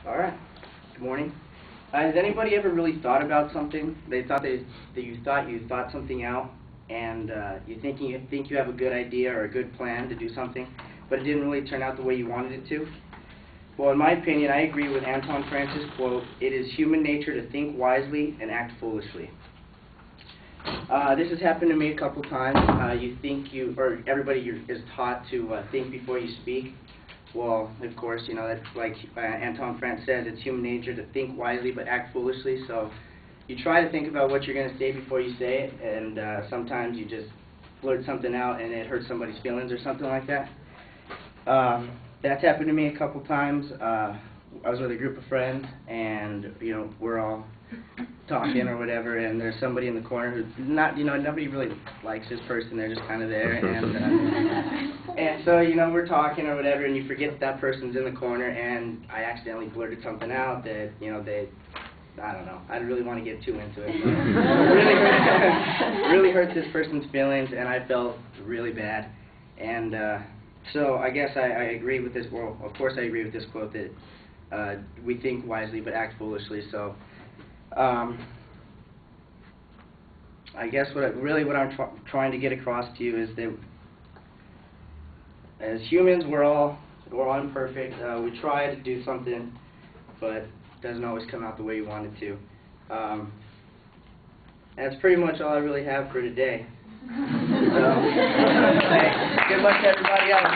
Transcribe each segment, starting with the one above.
All right. Good morning. Has anybody ever really thought about something? They thought that you thought something out, and you think you have a good idea or a good plan to do something, but it didn't really turn out the way you wanted it to. Well, in my opinion, I agree with Anton Francis' quote, "It is human nature to think wisely and act foolishly." This has happened to me a couple times. Everybody is taught to think before you speak. Well, of course, you know, that's like Anton Francis says, it's human nature to think wisely but act foolishly. So you try to think about what you're going to say before you say it, and sometimes you just blurt something out and it hurts somebody's feelings or something like that. That's happened to me a couple times. I was with a group of friends, and we're all talking or whatever, and there's somebody in the corner who's not, nobody really likes this person. They're just kind of there, and so we're talking or whatever, and you forget that person's in the corner, and I accidentally blurted something out that I don't know. I didn't really want to get too into it. But it really hurts this person's feelings, and I felt really bad. And so I guess I agree with this. Well, of course I agree with this quote that we think wisely but act foolishly. So I guess what I'm trying to get across to you is that as humans, we're all imperfect. We try to do something, but it doesn't always come out the way you want it to. That's pretty much all I really have for today. So, hey, good luck to everybody else.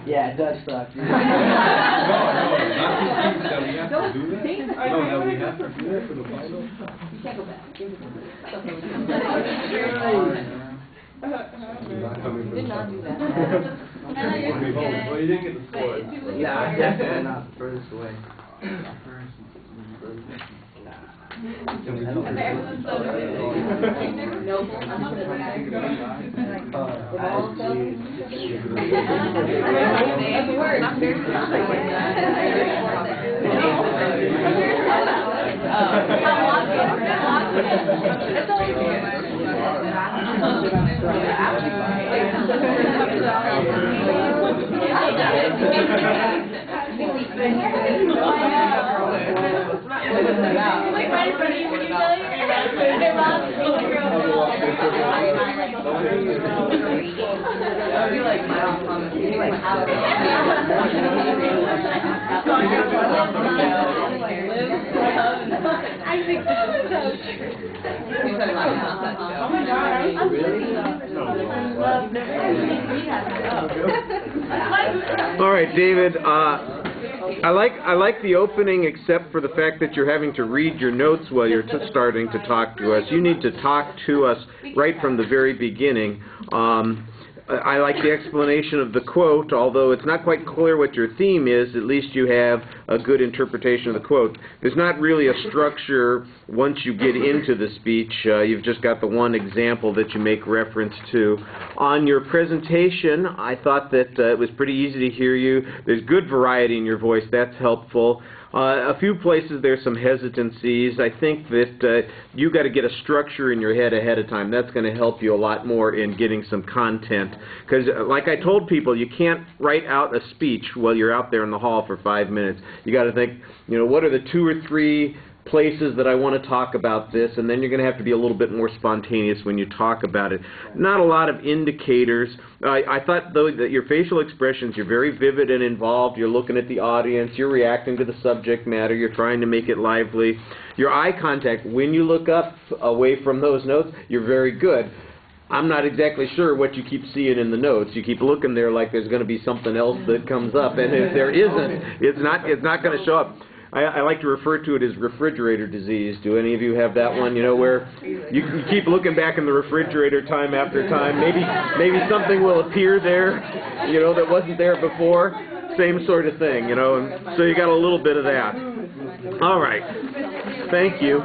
Yeah, it does suck. No, not we have to do that. No, that we have to do that for the final. You can't go back. You did not do that. Well, you didn't get the score. Yeah, definitely not the furthest away. Everyone's so noble. I think this is so true. Oh my God, All right, David. I like the opening, except for the fact that you're having to read your notes while you're starting to talk to us. You need to talk to us right from the very beginning. I like the explanation of the quote, although it's not quite clear what your theme is. At least you have a good interpretation of the quote. There's not really a structure once you get into the speech. You've just got the one example that you make reference to. On your presentation, I thought that it was pretty easy to hear you. There's good variety in your voice. That's helpful. A few places there's some hesitancies. I think that you got to get a structure in your head ahead of time. That's going to help you a lot more in getting some content. Because like I told people, you can't write out a speech while you're out there in the hall for 5 minutes. You got to think, what are the 2 or 3 places that I want to talk about this, and then you're going to have to be a little bit more spontaneous when you talk about it. Not a lot of indicators. I thought, though, that your facial expressions, you're very vivid and involved. You're looking at the audience. You're reacting to the subject matter. You're trying to make it lively. Your eye contact, when you look up away from those notes, you're very good. I'm not exactly sure what you keep seeing in the notes. You keep looking there like there's going to be something else that comes up, and if there isn't, it's not going to show up. I like to refer to it as refrigerator disease. Do any of you have that one, where you keep looking back in the refrigerator time after time? Maybe something will appear there, that wasn't there before. Same sort of thing, and so you got a little bit of that. All right. Thank you.